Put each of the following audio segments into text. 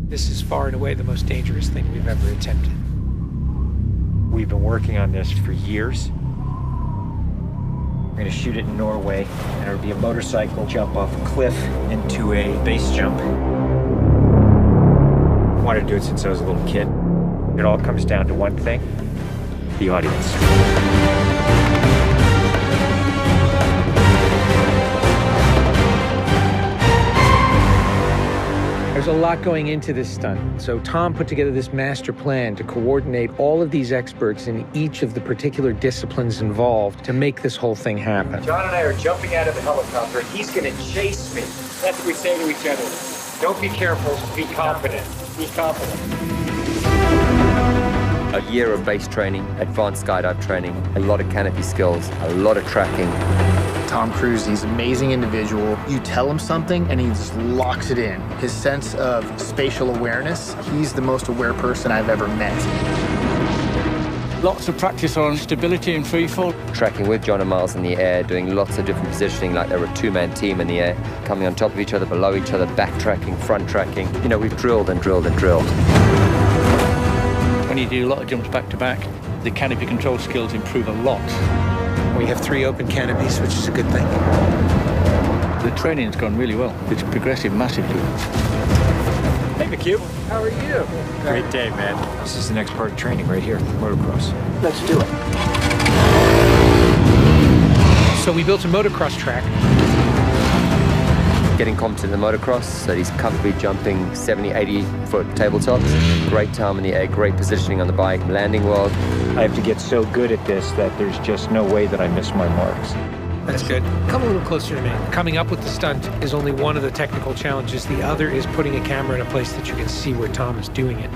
This is far and away the most dangerous thing we've ever attempted. We've been working on this for years. We're gonna shoot it in Norway, and it'll be a motorcycle jump off a cliff into a base jump. I wanted to do it since I was a little kid. It all comes down to one thing: the audience. There's a lot going into this stunt, so Tom put together this master plan to coordinate all of these experts in each of the particular disciplines involved to make this whole thing happen. John and I are jumping out of the helicopter. He's gonna chase me. That's what we say to each other. Don't be careful, be confident. Be confident. A year of base training, advanced skydive training, a lot of canopy skills, a lot of tracking. Tom Cruise, he's an amazing individual. You tell him something and he just locks it in. His sense of spatial awareness, he's the most aware person I've ever met. Lots of practice on stability and freefall. Tracking with John and Miles in the air, doing lots of different positioning like they were a two-man team in the air, coming on top of each other, below each other, backtracking, front tracking. You know, we've drilled and drilled and drilled. When you do a lot of jumps back to back, the canopy control skills improve a lot. We have 3 open canopies, which is a good thing. The training's gone really well. It's progressive massively. Hey, McHugh. How are you? Great day, man. This is the next part of training right here, motocross. Let's do it. So we built a motocross track. Getting competent in the motocross, so he's comfortably jumping 70, 80-foot tabletops. Great time in the air, great positioning on the bike, landing well. I have to get so good at this that there's just no way that I miss my marks. That's good. Come a little closer to me. Coming up with the stunt is only one of the technical challenges. The other is putting a camera in a place that you can see where Tom is doing it.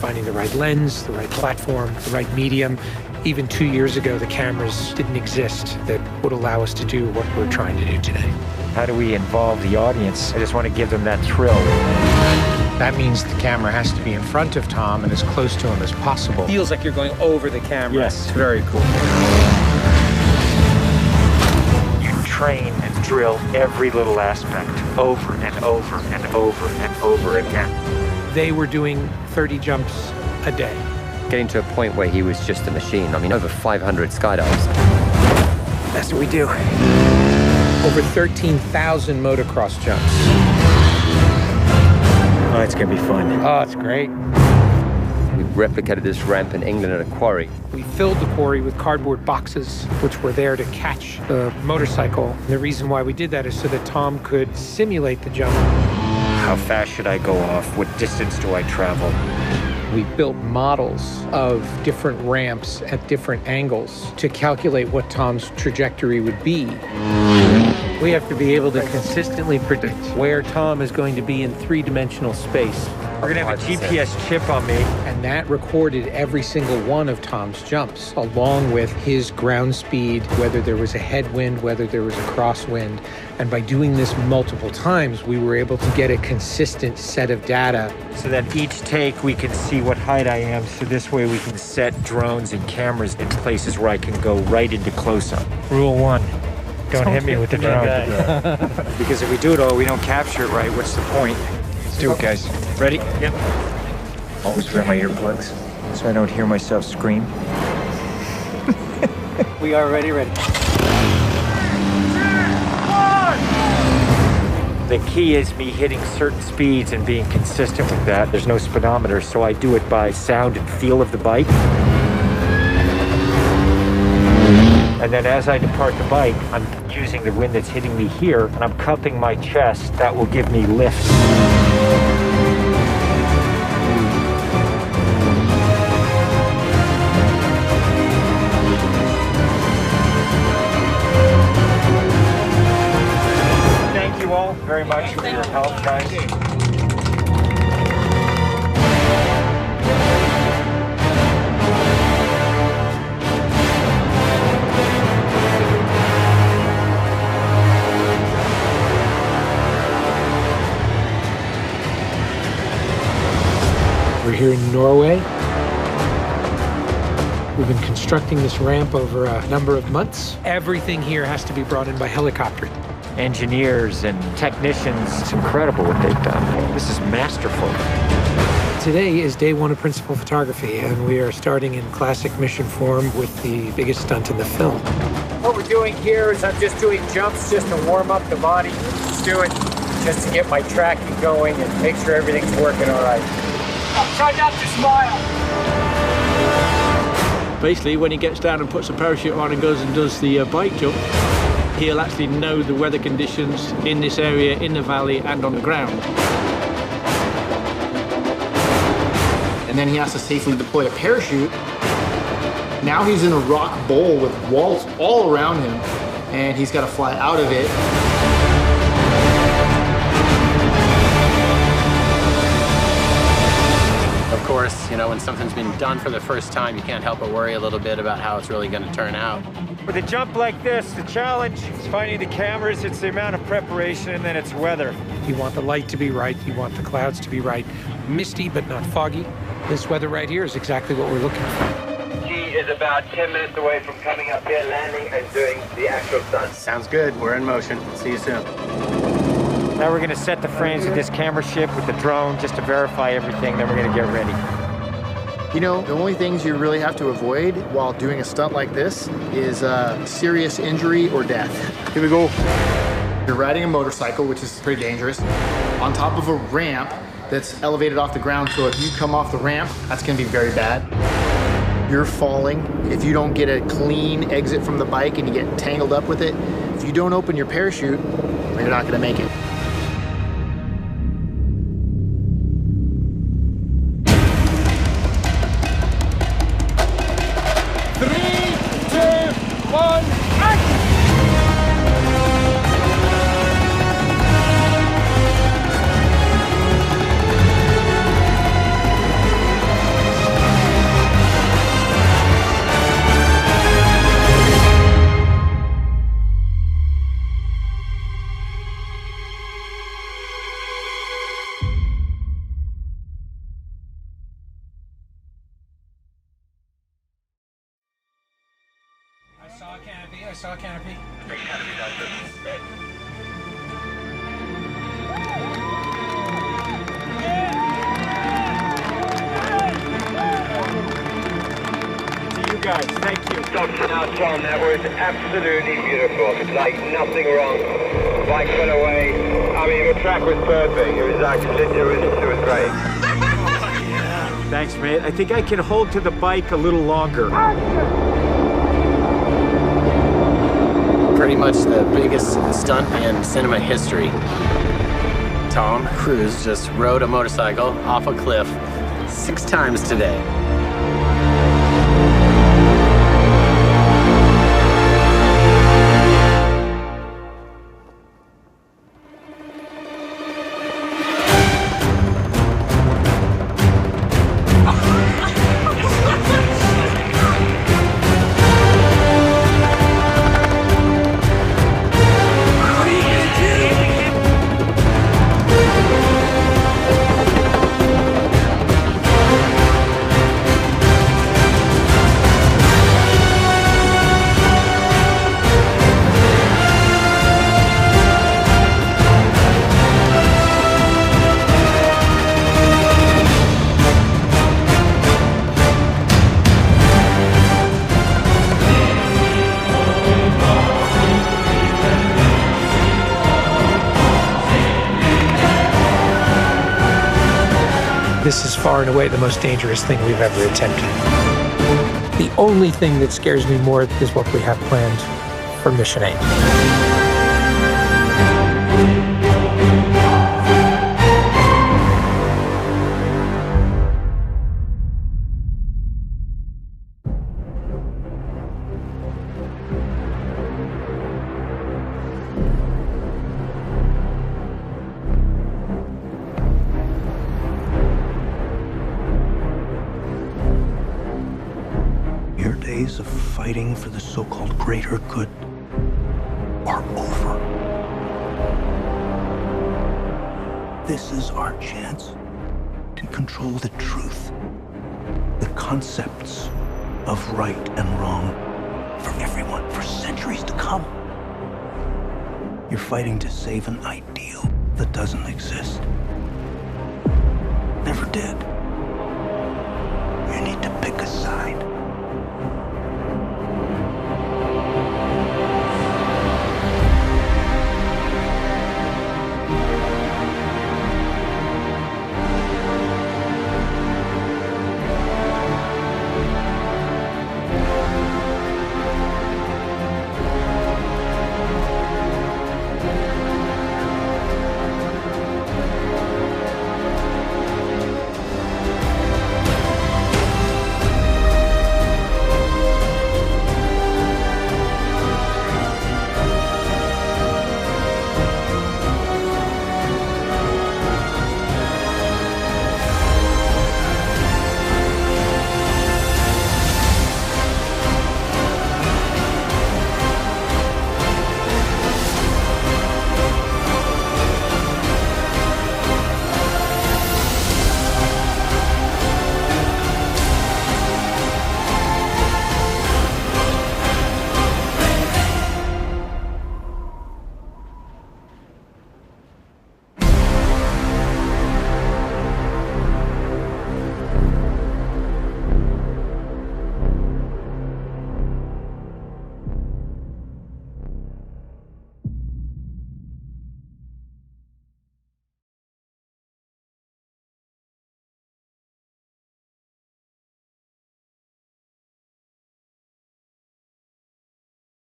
Finding the right lens, the right platform, the right medium. Even 2 years ago, the cameras didn't exist that would allow us to do what we're trying to do today. How do we involve the audience? I just want to give them that thrill. That means the camera has to be in front of Tom and as close to him as possible. Feels like you're going over the camera. Yes, very cool. You train and drill every little aspect over and over and over and over again. They were doing 30 jumps a day. Getting to a point where he was just a machine. I mean, over 500 skydives. That's what we do. Over 13,000 motocross jumps. Oh, it's gonna be fun. Oh, it's great. We replicated this ramp in England at a quarry. We filled the quarry with cardboard boxes, which were there to catch the motorcycle. And the reason why we did that is so that Tom could simulate the jump. How fast should I go off? What distance do I travel? We built models of different ramps at different angles to calculate what Tom's trajectory would be. We have to be able to consistently predict where Tom is going to be in 3-dimensional space. We're gonna have a GPS chip on me. And that recorded every single one of Tom's jumps, along with his ground speed, whether there was a headwind, whether there was a crosswind. And by doing this multiple times, we were able to get a consistent set of data. So that each take we can see what height I am, so this way we can set drones and cameras in places where I can go right into close-up. Rule 1, don't hit me with the drone. Because if we do it all, we don't capture it right, what's the point? Let's do it, guys. Ready? Yep. Always wear my earplugs so I don't hear myself scream. We are ready. The key is me hitting certain speeds and being consistent with that. There's no speedometer, so I do it by sound and feel of the bike. And then as I depart the bike, I'm using the wind that's hitting me here, and I'm cupping my chest. That will give me lift. Thank you all very much for your help, guys. We're here in Norway. We've been constructing this ramp over a number of months. Everything here has to be brought in by helicopter. engineers and technicians. It's incredible what they've done. This is masterful. Today is day one of principal photography, and we are starting in classic mission form with the biggest stunt in the film. What we're doing here is I'm just doing jumps just to warm up the body. Just do it just to get my tracking going and make sure everything's working all right. Try not to smile. Basically, when he gets down and puts a parachute on and goes and does the bike jump, he'll actually know the weather conditions in this area, in the valley and on the ground. And then he has to safely deploy a parachute. Now he's in a rock bowl with walls all around him, and he's got to fly out of it. Of course, you know, when something's been done for the first time, you can't help but worry a little bit about how it's really going to turn out. With a jump like this, the challenge is finding the cameras, it's the amount of preparation, and then it's weather. You want the light to be right, you want the clouds to be right. Misty, but not foggy. This weather right here is exactly what we're looking for. He is about 10 minutes away from coming up here, landing, and doing the actual stunt. Sounds good. We're in motion. See you soon. Now we're gonna set the frames of this camera ship with the drone just to verify everything, then we're gonna get ready. You know, the only things you really have to avoid while doing a stunt like this is serious injury or death. Here we go. You're riding a motorcycle, which is pretty dangerous, on top of a ramp that's elevated off the ground, so if you come off the ramp, that's gonna be very bad. You're falling. If you don't get a clean exit from the bike and you get tangled up with it, if you don't open your parachute, you're not gonna make it. I saw a canopy. To you guys, thank you. Dr. Now, Tom, that was absolutely beautiful. Like nothing wrong. Bike went away. I mean, the track was perfect. It was actually, it was great. Thanks, mate. I think I can hold to the bike a little longer. Pretty much the biggest stunt in cinema history. Tom Cruise just rode a motorcycle off a cliff 6 times today. This is far and away the most dangerous thing we've ever attempted. The only thing that scares me more is what we have planned for Mission 8. Your days of fighting for the so-called greater good are over. This is our chance to control the truth, the concepts of right and wrong for everyone for centuries to come. You're fighting to save an ideal that doesn't exist. Never did. You need to pick a side.